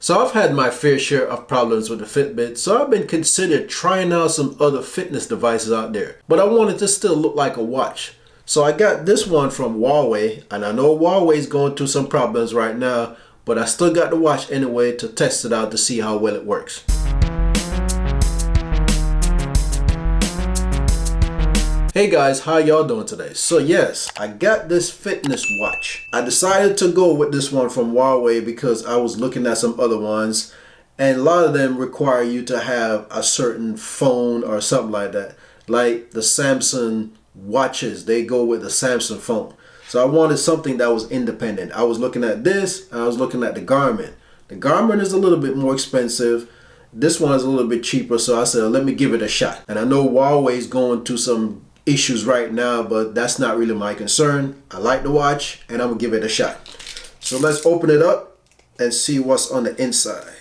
So I've had my fair share of problems with the Fitbit, so I've been considering trying out some other fitness devices out there. But I wanted to still look like a watch. So I got this one from Huawei, and I know Huawei is going through some problems right now, but I still got the watch anyway to test it out to see how well it works. Hey guys, how y'all doing today? So yes, I got this fitness watch. I decided to go with this one from Huawei because I was looking at some other ones, and a lot of them require you to have a certain phone or something like that. Like the Samsung watches, they go with the Samsung phone. So I wanted something that was independent. I was looking at this, and I was looking at the Garmin. The Garmin is a little bit more expensive. This one is a little bit cheaper, so I said, let me give it a shot. And I know Huawei is going through some issues right now, but that's not really my concern. I like the watch and I'm gonna give it a shot. So let's open it up and see what's on the inside.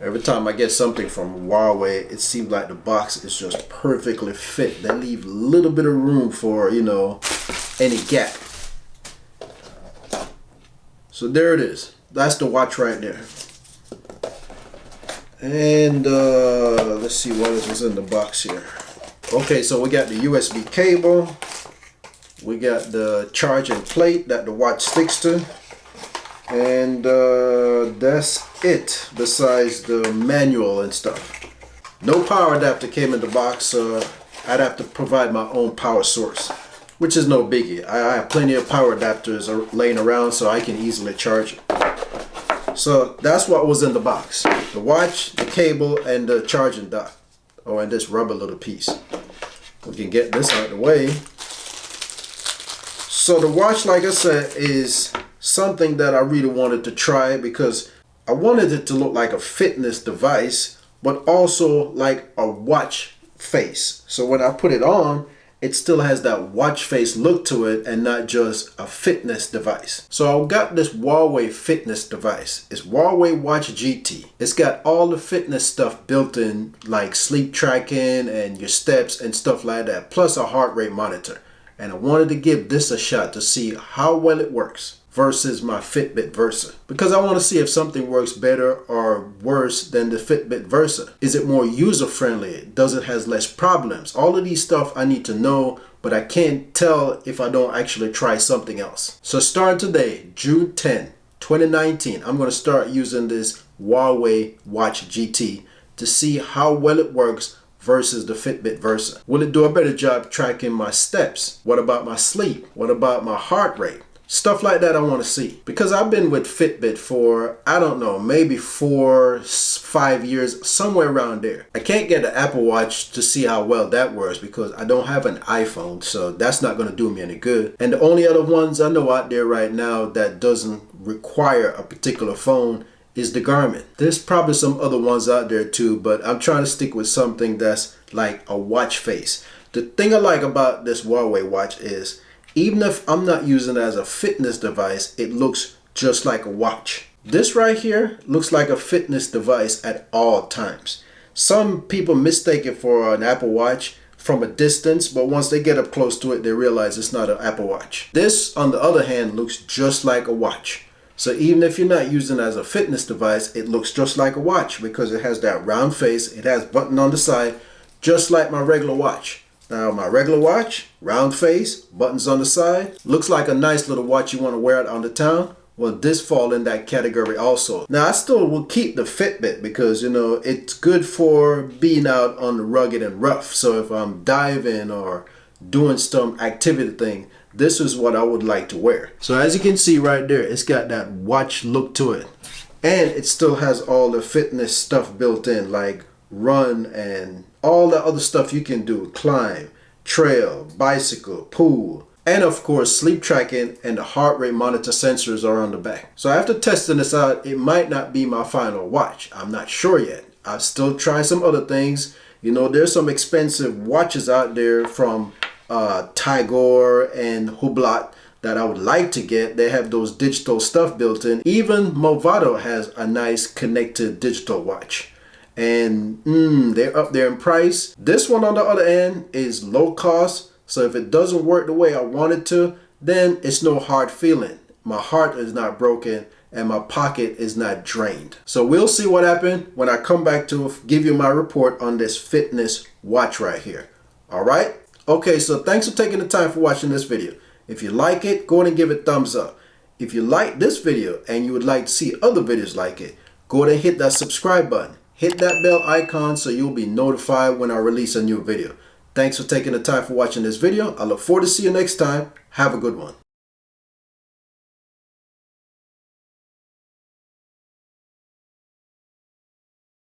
Every time I get something from Huawei, it seems like the box is just perfectly fit. They leave a little bit of room for, you know, any gap. So there it is. That's the watch right there. And let's see what is in the box here. Okay, so we got the USB cable. We got the charging plate that the watch sticks to. And that's it, besides the manual and stuff. No power adapter came in the box, so I'd have to provide my own power source, which is no biggie. I have plenty of power adapters laying around, so I can easily charge it. So that's what was in the box. The watch, the cable, and the charging dock. Oh, and this rubber little piece. We can get this out of the way. So the watch, like I said, is something that I really wanted to try because I wanted it to look like a fitness device, but also like a watch face. So when I put it on, it still has that watch face look to it and not just a fitness device. So I got this Huawei fitness device. It's Huawei Watch GT. It's got all the fitness stuff built in, like sleep tracking and your steps and stuff like that, plus a heart rate monitor. And I wanted to give this a shot to see how well it works versus my Fitbit Versa, because I want to see if something works better or worse than the Fitbit Versa. Is it more user friendly? Does it has less problems? All of these stuff I need to know, but I can't tell if I don't actually try something else. So starting today, June 10, 2019, I'm going to start using this Huawei Watch GT to see how well it works versus the Fitbit Versa. Will it do a better job tracking my steps? What about my sleep? What about my heart rate? Stuff like that I want to see, because I've been with Fitbit for, I don't know, maybe 4-5 years, somewhere around there. I can't get the Apple Watch to see how well that works because I don't have an iPhone, so that's not going to do me any good. And the only other ones I know out there right now that doesn't require a particular phone is the Garmin. There's probably some other ones out there too, but I'm trying to stick with something that's like a watch face. The thing I like about this Huawei watch is, even if I'm not using it as a fitness device, it looks just like a watch. This right here looks like a fitness device at all times. Some people mistake it for an Apple Watch from a distance, but once they get up close to it, they realize it's not an Apple Watch. This, on the other hand, looks just like a watch. So even if you're not using it as a fitness device, it looks just like a watch because it has that round face, it has button on the side, just like my regular watch. Now my regular watch, round face, buttons on the side, looks like a nice little watch you want to wear out on the town. Well, this fall in that category also. Now I still will keep the Fitbit because, you know, it's good for being out on the rugged and rough. So if I'm diving or doing some activity thing, this is what I would like to wear. So as you can see right there, it's got that watch look to it. And it still has all the fitness stuff built in, like run and all the other stuff you can do, climb, trail, bicycle, pool, and of course sleep tracking, and the heart rate monitor sensors are on the back. So after testing this out, it might not be my final watch. I'm not sure yet. I'll still try some other things. You know, there's some expensive watches out there from Tiger and Hublot that I would like to get. They have those digital stuff built in. Even Movado has a nice connected digital watch. And they're up there in price. This one on the other end is low cost, so if it doesn't work the way I want it to, then it's no hard feeling. My heart is not broken and my pocket is not drained. So we'll see what happened when I come back to give you my report on this fitness watch right here. All right? Okay, so thanks for taking the time for watching this video. If you like it, go ahead and give it a thumbs up. If you like this video and you would like to see other videos like it, go ahead and hit that subscribe button. Hit that bell icon so you'll be notified when I release a new video. Thanks for taking the time for watching this video. I look forward to see you next time. Have a good one.